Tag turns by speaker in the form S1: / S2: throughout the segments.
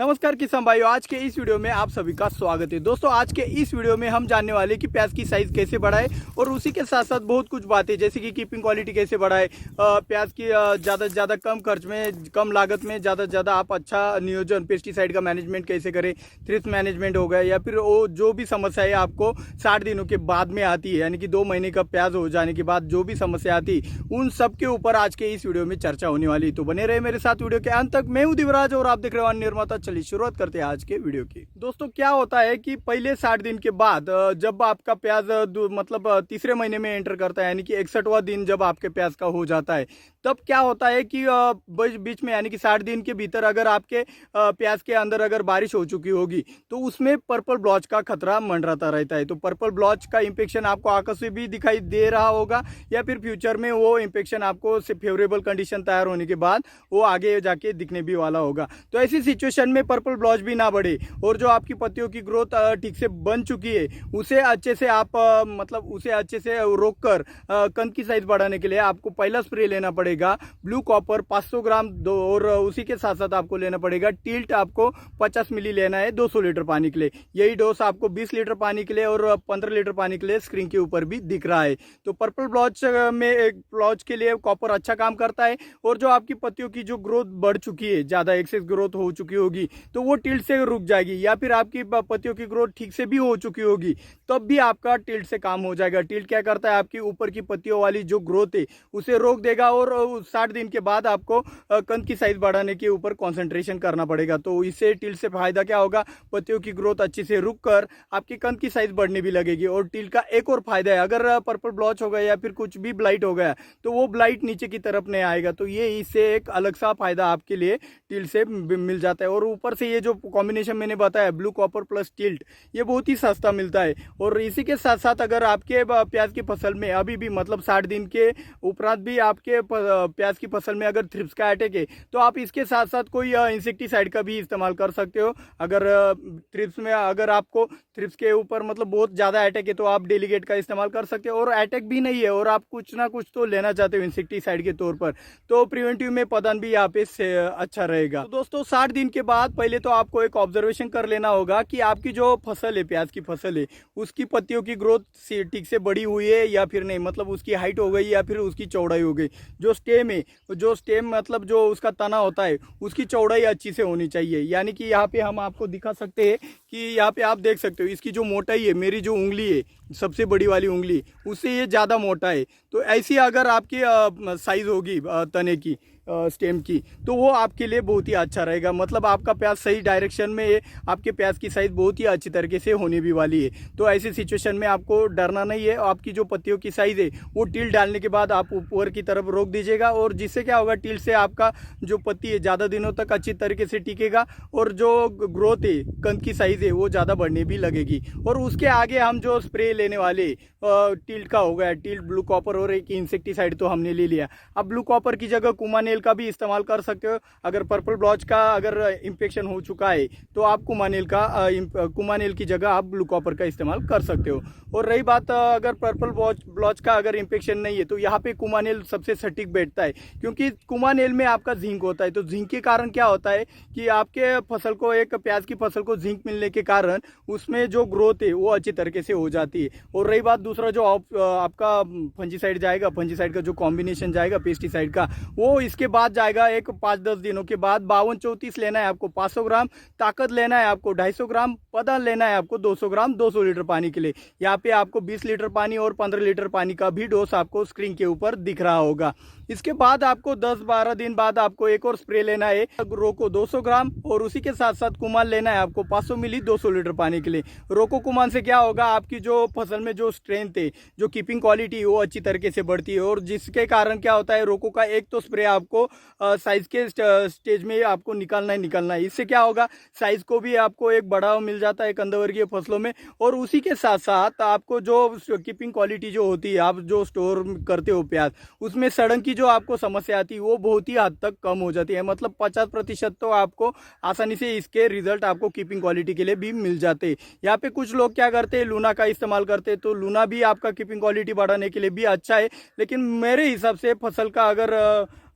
S1: नमस्कार किसान भाइयों, आज के इस वीडियो में आप सभी का स्वागत है। दोस्तों, आज के इस वीडियो में हम जानने वाले कि प्याज की साइज़ कैसे बढ़ाए और उसी के साथ साथ बहुत कुछ बातें जैसे कि कीपिंग क्वालिटी कैसे बढ़ाए, प्याज की ज़्यादा से ज़्यादा कम खर्च में कम लागत में ज़्यादा से ज़्यादा आप अच्छा नियोजन पेस्टिसाइड का मैनेजमेंट कैसे करें, थ्रिप्स मैनेजमेंट हो गया या फिर वो जो भी समस्या है आपको 60 दिनों के बाद में आती है, यानी कि 2 महीने का प्याज हो जाने के बाद जो भी समस्या आती है उन सब के ऊपर आज के इस वीडियो में चर्चा होने वाली है। तो बने रहे मेरे साथ वीडियो के अंत तक। मैं हूं दिवराज और आप देख रहे हो निर्माता। चलिए शुरुआत करते हैं आज के वीडियो की। दोस्तों, क्या होता है कि पहले 60 दिन के बाद जब आपका प्याज मतलब तीसरे महीने में एंटर करता है, यानी कि 61वां दिन जब आपके प्याज का हो जाता है, तब क्या होता है कि बीच में यानी कि 60 दिन के भीतर अगर आपके प्याज के अंदर अगर बारिश हो चुकी होगी तो उसमें पर्पल ब्लॉच का खतरा मंडराता रहता है। तो पर्पल ब्लॉच का इंफेक्शन आपको आंखों से भी दिखाई दे रहा होगा या फिर फ्यूचर में वो इंफेक्शन आपको फेवरेबल कंडीशन तैयार होने के बाद वो आगे जाके दिखने भी वाला होगा। तो ऐसी सिचुएशन में पर्पल ब्लॉच भी ना बढ़े और जो आपकी पत्तियों की ग्रोथ ठीक से बन चुकी है उसे अच्छे से आप मतलब उसे अच्छे से रोक कर कंद की साइज बढ़ाने के लिए आपको पहला स्प्रे लेना पड़ेगा ब्लू कॉपर 500 ग्राम दो, और उसी के साथ साथ आपको लेना पड़ेगा टिल्ट, आपको 50 मिली लेना है 200 लीटर पानी के लिए। यही डोज आपको 20 लीटर पानी के लिए और 15 लीटर पानी के लिए स्क्रीन के ऊपर भी दिख रहा है। तो पर्पल ब्लॉच में ब्लॉच के लिए कॉपर अच्छा काम करता है और जो आपकी पत्तियों की जो ग्रोथ बढ़ चुकी है, ज़्यादा एक्सेस ग्रोथ हो चुकी होगी तो वो टिल्ट से रुक जाएगी, या फिर आपकी पत्तियों की ग्रोथ ठीक से भी हो चुकी होगी तब भी आपका टिल्ट से काम हो जाएगा। टिल्ट क्या करता है, आपकी ऊपर की पत्तियों वाली जो ग्रोथ है उसे रोक देगा और 60 दिन के बाद आपको कंद की साइज बढ़ाने के ऊपर कंसंट्रेशन करना पड़ेगा। तो इससे टिल्ट से फायदा क्या होगा, पत्तियों की ग्रोथ अच्छे से रुक कर आपकी कंद की साइज बढ़ने भी लगेगी। और टिल्ट का एक और फायदा है, अगर पर्पल ब्लॉच हो गया या फिर कुछ भी ब्लाइट हो गया तो वो ब्लाइट नीचे की तरफ नहीं आएगा। तो ये इससे एक अलग सा फायदा आपके लिए टिल्ट से मिल जाता है। और ऊपर से ये जो कॉम्बिनेशन मैंने बताया ब्लू कॉपर प्लस टिल्ट, ये बहुत ही सस्ता मिलता है। और इसी के साथ साथ अगर आपके प्याज की फसल में अभी भी मतलब 60 दिन के उपरांत भी आपके प्याज की फसल में अगर थ्रिप्स का अटैक है तो आप इसके साथ साथ कोई इंसेक्टिसाइड का भी इस्तेमाल कर सकते हो। अगर थ्रिप्स में अगर आपको थ्रिप्स के ऊपर मतलब बहुत ज़्यादा अटैक है तो आप डेलीगेट का इस्तेमाल कर सकते हो। और अटैक भी नहीं है और आप कुछ ना कुछ तो लेना चाहते हो इंसेक्टिसाइड के तौर पर, तो प्रिवेंटिव में पदान भी यहाँ पे अच्छा रहेगा। तो दोस्तों, 60 दिन के बाद पहले तो आपको एक ऑब्जर्वेशन कर लेना होगा कि आपकी जो फसल है, प्याज की फसल है, उसकी पत्तियों की ग्रोथ ठीक से बढ़ी हुई है या फिर नहीं, मतलब उसकी हाइट हो गई या फिर उसकी चौड़ाई हो गई। जो स्टेम है, जो स्टेम मतलब जो उसका तना होता है उसकी चौड़ाई अच्छी से होनी चाहिए। यानी कि यहाँ पे हम आपको दिखा सकते हैं कि यहाँ पे आप देख सकते हो इसकी जो मोटाई है, मेरी जो उंगली है सबसे बड़ी वाली उंगली, उससे ये ज़्यादा मोटा है। तो ऐसी अगर आपकी साइज़ होगी तने की, स्टेम की, तो वो आपके लिए बहुत ही अच्छा रहेगा। मतलब आपका प्याज सही डायरेक्शन में है, आपके प्याज की साइज बहुत ही अच्छी तरीके से होने भी वाली है। तो ऐसी सिचुएशन में आपको डरना नहीं है। आपकी जो पत्तियों की साइज है वो टिल डालने के बाद आप ऊपर की तरफ रोक दीजिएगा और जिससे क्या होगा, टिल से आपका जो पत्ती है ज़्यादा दिनों तक अच्छी तरीके से टिकेगा और जो ग्रोथ है, कंद की साइज है, वो ज़्यादा बढ़ने भी लगेगी। और उसके आगे हम जो स्प्रे लेने वाले टिल्ट का हो गया, टिल्ट, ब्लू कॉपर और एक इंसेक्टिसाइड तो हमने ले लिया। अब ब्लू कॉपर की जगह कुमानेल का भी इस्तेमाल कर सकते हो। अगर पर्पल ब्लॉच का अगर इंफेक्शन हो चुका है तो आप कुमानेल की जगह आप ब्लू कॉपर का इस्तेमाल कर सकते हो। और रही बात अगर पर्पल ब्लॉच का अगर इंफेक्शन नहीं है तो यहाँ पे कुमानेल सबसे सटीक बैठता है, क्योंकि कुमानेल में आपका जिंक होता है। तो जिंक के कारण क्या होता है कि आपके फसल को, एक प्याज की फसल को जिंक मिलने के कारण उसमें जो ग्रोथ है वो अच्छी तरीके से हो जाती है। और रही बात दूसरा जो आपका फंजीसाइड जाएगा, फंजीसाइड का जो कॉम्बिनेशन जाएगा पेस्टिसाइड का, वो इसके बाद जाएगा एक 5-10 दिनों के बाद। 52-34 लेना है आपको 500 ग्राम, ताकत लेना है आपको 250 ग्राम, पदान लेना है आपको 200 ग्राम 200 लीटर पानी के लिए। यहाँ पे आपको 20 लीटर पानी और 15 लीटर पानी का भी डोज आपको स्क्रीन के ऊपर दिख रहा होगा। इसके बाद आपको 10-12 दिन बाद आपको एक और स्प्रे लेना है रोको 200 ग्राम, और उसी के साथ साथ कुमान लेना है आपको 500 मिली 200 लीटर पानी के लिए। रोको कुमान से क्या होगा, आपकी जो फसल में जो स्ट्रेंथ है, जो कीपिंग क्वालिटी वो अच्छी तरीके से बढ़ती है। और जिसके कारण क्या होता है, रोको का एक तो स्प्रे आपको साइज के स्टेज में आपको निकालना है। इससे क्या होगा, साइज को भी आपको एक बढ़ावा मिल जाता है कंदवर्गीय फसलों में। और उसी के साथ साथ आपको जो कीपिंग क्वालिटी जो होती है, आप जो स्टोर करते हो प्याज, उसमें सड़न की जो आपको समस्या आती है वो बहुत ही हद तक कम हो जाती है। मतलब 50% तो आपको आसानी से इसके रिजल्ट आपको कीपिंग क्वालिटी के लिए भी मिल जाते हैं। यहाँ पे कुछ लोग क्या करते हैं, लूना का इस्तेमाल करते हैं। तो लूना भी आपका कीपिंग क्वालिटी बढ़ाने के लिए भी अच्छा है, लेकिन मेरे हिसाब से फसल का अगर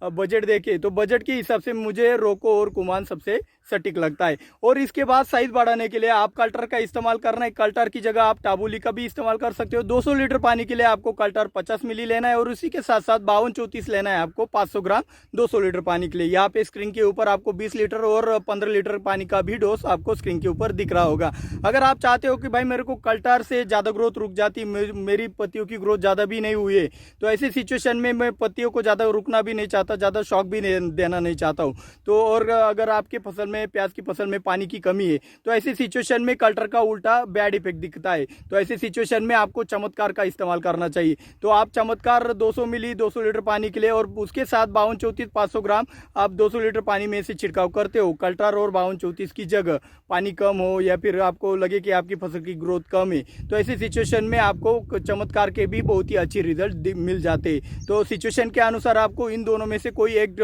S1: बजट देखे तो बजट के हिसाब से मुझे रोको और कुमान सबसे सटीक लगता है। और इसके बाद साइज बढ़ाने के लिए आप कल्टर का इस्तेमाल करना है। कल्टर की जगह आप टाबुली का भी इस्तेमाल कर सकते हो। 200 लीटर पानी के लिए आपको कल्टर 50 मिली लेना है और उसी के साथ साथ 52-34 लेना है आपको 500 ग्राम 200 लीटर पानी के लिए। यहाँ पे स्क्रीन के ऊपर आपको 20 लीटर और 15 लीटर पानी का भी डोज आपको स्क्रीन के ऊपर दिख रहा होगा। अगर आप चाहते हो कि भाई मेरे को कल्टर से ज़्यादा ग्रोथ रुक जाती, मेरी पत्तियों की ग्रोथ ज़्यादा भी नहीं हुई है, तो ऐसी सिचुएशन में मैं पत्तियों को ज़्यादा रुकना भी नहीं चाहता, ज़्यादा शॉक भी देना नहीं चाहता हूँ, तो और अगर आपके फसल में प्याज की फसल में पानी की कमी है तो ऐसी सिचुएशन में कल्टर का उल्टा बैड इफेक्ट दिखता है। तो ऐसी सिचुएशन में आपको चमत्कार का इस्तेमाल करना चाहिए। तो आप चमत्कार 200 मिली 200 लीटर पानी के लिए और उसके साथ 52-34 500 ग्राम आप 200 लीटर पानी में से छिड़काव करते हो। कल्टर और 52-34 की जगह पानी कम हो या फिर आपको लगे कि आपकी फसल की ग्रोथ कम है, तो ऐसी सिचुएशन में आपको चमत्कार के भी बहुत ही अच्छी रिजल्ट मिल जाते। तो सिचुएशन के अनुसार आपको इन दोनों में से कोई एक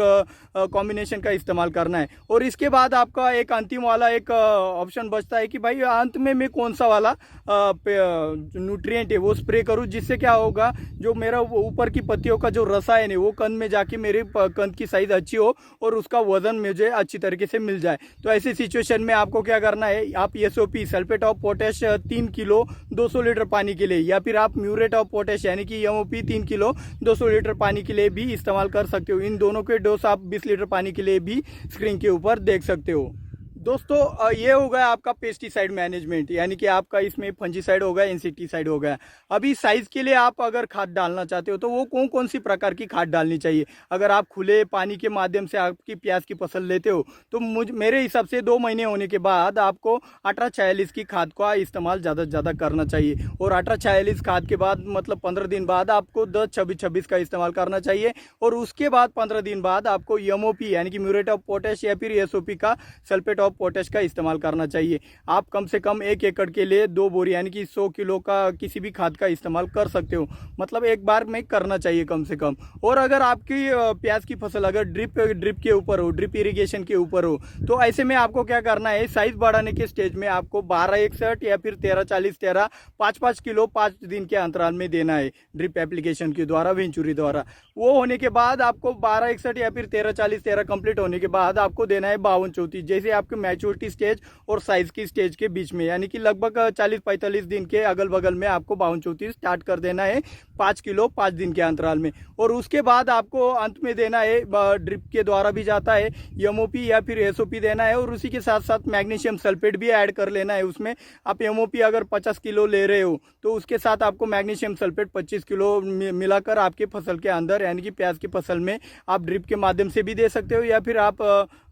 S1: कॉम्बिनेशन का इस्तेमाल करना है। और इसके बाद आपका एक अंतिम वाला एक ऑप्शन बचता है कि भाई अंत में मैं कौन सा वाला न्यूट्रिएंट है वो स्प्रे करूं, जिससे क्या होगा जो मेरा ऊपर की पत्तियों का जो रसायन है वो कंद में जाके मेरे कंद की साइज अच्छी हो और उसका वजन मुझे अच्छी तरीके से मिल जाए। तो ऐसी सिचुएशन में आपको क्या करना है, आप SOP sulphate of potash 3 kilo 200 litre पानी के लिए या फिर आप म्यूरेट ऑफ पोटेश यानी कि एमओपी 3 किलो 200 लीटर पानी के लिए भी इस्तेमाल कर सकते हो। इन दोनों के डोज आप 20 लीटर पानी के लिए भी स्क्रीन के ऊपर देख सकते हो। दोस्तों ये हो गया आपका पेस्टिसाइड मैनेजमेंट, यानी कि आपका इसमें फंजीसाइड हो गया, इंसेक्टिसाइड हो गया। अभी साइज के लिए आप अगर खाद डालना चाहते हो तो वो कौन कौन सी प्रकार की खाद डालनी चाहिए। अगर आप खुले पानी के माध्यम से आपकी प्याज की फसल लेते हो तो मेरे हिसाब से 2 महीने होने के बाद आपको 1846 की खाद का इस्तेमाल ज़्यादा से ज़्यादा करना चाहिए। और 1846 खाद के बाद मतलब 15 दिन बाद आपको 10-26-26 का इस्तेमाल करना चाहिए। और उसके बाद 15 दिन बाद आपको एमओपी यानी कि म्यूरेट ऑफ पोटेश या फिर एसओपी का सल्फेट ऑफ पोटेश का इस्तेमाल करना चाहिए। आप कम से कम 1 एकड़ के लिए 2 बोरी यानी कि 100 किलो का किसी भी खाद का इस्तेमाल कर सकते हो, मतलब एक बार में करना चाहिए कम से कम। और अगर आपकी प्याज की फसल अगर ड्रिप के ऊपर हो, ड्रिप इरिगेशन के ऊपर हो, तो ऐसे में आपको क्या करना है, साइज बढ़ाने के स्टेज में आपको 12-61 या फिर 13-40-13 5-5 किलो 5 दिन के अंतराल में देना है ड्रिप एप्लीकेशन के द्वारा, वेंचुरी द्वारा। वो होने के बाद आपको 12-61 या फिर 13-40-13 कंप्लीट होने के बाद आपको देना है 52-34, जैसे आपके मैच्योरिटी स्टेज और साइज की स्टेज के बीच में, यानी कि लगभग 40-45 दिन के अगल बगल में आपको 52-34 स्टार्ट कर देना है 5 किलो 5 दिन के अंतराल में। और उसके बाद आपको अंत में देना है, ड्रिप के द्वारा भी जाता है, एमओपी या फिर एसओपी देना है। और उसी के साथ साथ मैग्नीशियम सल्फेट भी ऐड कर लेना है उसमें। आप एमओपी अगर 50 किलो ले रहे हो तो उसके साथ आपको मैग्नीशियम सल्फेट 25 किलो मिलाकर आपके फसल के अंदर यानी कि प्याज की फसल में आप ड्रिप के माध्यम से भी दे सकते हो या फिर आप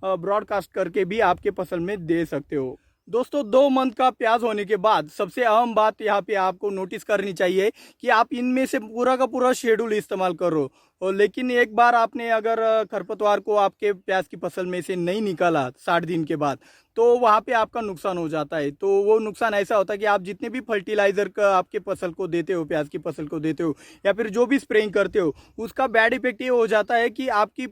S1: ब्रॉडकास्ट करके भी आपके फसल में दे सकते हो। दोस्तों 2 मंथ का प्याज होने के बाद सबसे अहम बात यहाँ पे आपको नोटिस करनी चाहिए कि आप इनमें से पूरा का पूरा शेड्यूल इस्तेमाल करो। और लेकिन एक बार आपने अगर खरपतवार को आपके प्याज की फसल में से नहीं निकाला 60 दिन के बाद, तो वहाँ पे आपका नुकसान हो जाता है। तो वो नुकसान ऐसा होता है कि आप जितने भी फर्टिलाइजर का आपके फसल को देते हो, प्याज की फसल को देते हो या फिर जो भी स्प्रेइंग करते हो, उसका बैड इफेक्ट ये हो जाता है कि आपकी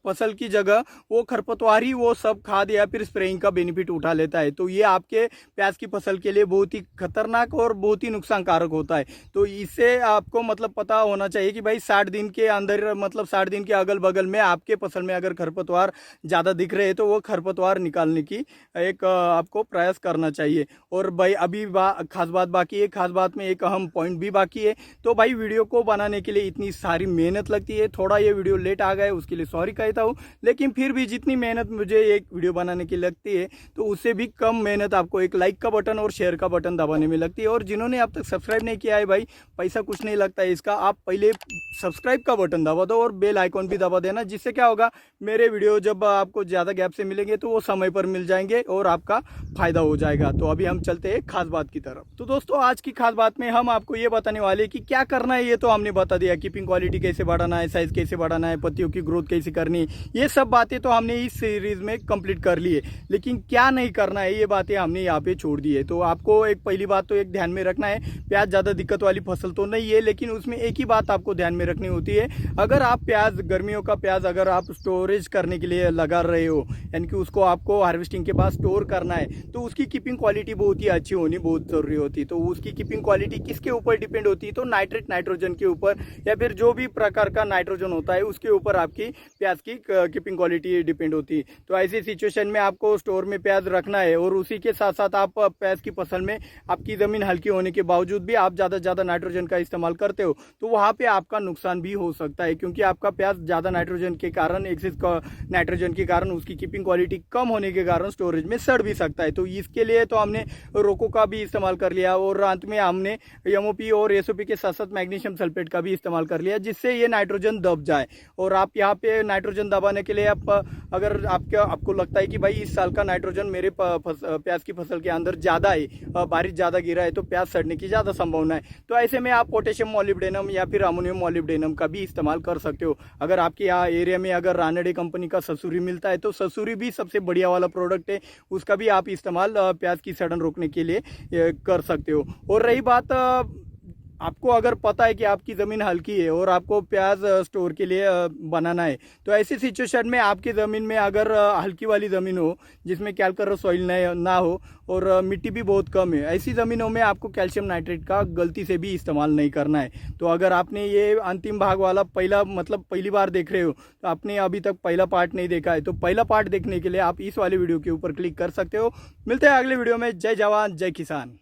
S1: फसल की जगह वो खरपतवार ही वो सब खाद या फिर स्प्रेइंग का बेनिफिट उठा लेता है। तो ये आपके प्याज की फसल के लिए बहुत ही खतरनाक और बहुत ही नुकसानकारक होता है। तो इससे आपको मतलब पता होना चाहिए कि भाई 60 दिन के अंदर मतलब 60 दिन के अगल बगल में आपके फसल में अगर खरपतवार ज़्यादा दिख रहे हैं तो वो खरपतवार निकालने की एक आपको प्रयास करना चाहिए। और भाई अभी खास बात बाकी है, खास बात में एक अहम पॉइंट भी बाकी है। तो भाई वीडियो को बनाने के लिए इतनी सारी मेहनत लगती है, थोड़ा ये वीडियो लेट आ गया उसके लिए सॉरी कहता हूँ, लेकिन फिर भी जितनी मेहनत मुझे एक वीडियो बनाने की लगती है तो उससे भी कम मेहनत आपको एक लाइक का बटन और शेयर का बटन दबाने में लगती है। और जिन्होंने अब तक सब्सक्राइब नहीं किया है भाई, पैसा कुछ नहीं लगता है इसका, आप पहले सब्सक्राइब का बटन दबा दो और बेल आइकॉन भी दबा देना, जिससे क्या होगा मेरे वीडियो जब आपको ज़्यादा गैप से मिलेंगे तो वो समय पर मिल जाएंगे और आपका फायदा हो जाएगा। तो अभी हम चलते हैं खास बात की तरफ। तो दोस्तों आज की खास बात में हम आपको ये बताने वाले कि क्या करना है, ये तो हमने बता दिया, कीपिंग क्वालिटी कैसे बढ़ाना है, साइज कैसे बढ़ाना है, पत्तियों की ग्रोथ कैसे करनी है, ये सब बातें तो हमने इस सीरीज में कंप्लीट कर ली है। लेकिन क्या नहीं करना है ये बातें हमने यहाँ पे छोड़ दी है। तो आपको एक पहली बात तो एक ध्यान में रखना है, प्याज ज़्यादा दिक्कत वाली फसल तो नहीं है, लेकिन उसमें एक ही बात आपको ध्यान में रखनी होती है, अगर आप प्याज, गर्मियों का प्याज अगर आप स्टोरेज करने के लिए लगा रहे हो, यानी कि उसको आपको हार्वेस्टिंग के बाद स्टोर करना है, तो उसकी कीपिंग क्वालिटी बहुत ही अच्छी होनी बहुत ज़रूरी होती है। तो उसकी कीपिंग क्वालिटी किसके ऊपर डिपेंड होती है? तो नाइट्रेट नाइट्रोजन के ऊपर, या फिर जो भी प्रकार का नाइट्रोजन होता है उसके ऊपर आपकी प्याज की कीपिंग क्वालिटी डिपेंड होती है। तो ऐसी सिचुएशन में आपको स्टोर में प्याज रखना है, और उसी के साथ साथ आप प्याज की फसल में आपकी ज़मीन हल्की होने के बावजूद भी आप ज़्यादा ज़्यादा नाइट्रोजन का इस्तेमाल करते हो, तो वहाँ पे आपका नुकसान भी हो सकता है, क्योंकि आपका प्याज ज़्यादा नाइट्रोजन के कारण, एक्सेस नाइट्रोजन के कारण, उसकी कीपिंग क्वालिटी कम होने के कारण स्टोरेज में सड़ भी सकता है। तो इसके लिए तो हमने रोको का भी इस्तेमाल कर लिया, और अंत में हमने एमओपी और एसओपी के साथ साथ मैग्नीशियम सल्फेट का भी इस्तेमाल कर लिया, जिससे ये नाइट्रोजन दब जाए। और आप यहाँ पे नाइट्रोजन दबाने के लिए आप अगर आपको लगता है कि भाई इस साल का नाइट्रोजन मेरे प्याज की फसल के अंदर ज़्यादा है, बारिश ज़्यादा गिरा है, तो प्याज सड़ने की ज़्यादा संभावना है, तो ऐसे में आप पोटेशियम मॉलिब्डेनम या फिर अमोनियम मॉलिब्डेनम का भी इस्तेमाल कर सकते हो। अगर आपके यहाँ एरिया में अगर रानडे कंपनी का ससुरी मिलता है, तो ससुरी भी सबसे बढ़िया वाला प्रोडक्ट है, उसका भी आप इस्तेमाल प्याज की सड़न रोकने के लिए कर सकते हो। और रही बात, आपको अगर पता है कि आपकी ज़मीन हल्की है और आपको प्याज स्टोर के लिए बनाना है, तो ऐसी सिचुएशन में आपकी ज़मीन में अगर हल्की वाली ज़मीन हो, जिसमें कैल्शियम सॉइल ना हो, और मिट्टी भी बहुत कम है, ऐसी ज़मीनों में आपको कैल्शियम नाइट्रेट का गलती से भी इस्तेमाल नहीं करना है। तो अगर आपने ये अंतिम भाग वाला पहली बार देख रहे हो, तो आपने अभी तक पहला पार्ट नहीं देखा है, तो पहला पार्ट देखने के लिए आप इस वाले वीडियो के ऊपर क्लिक कर सकते हो। मिलते हैं अगले वीडियो में। जय जवान जय किसान।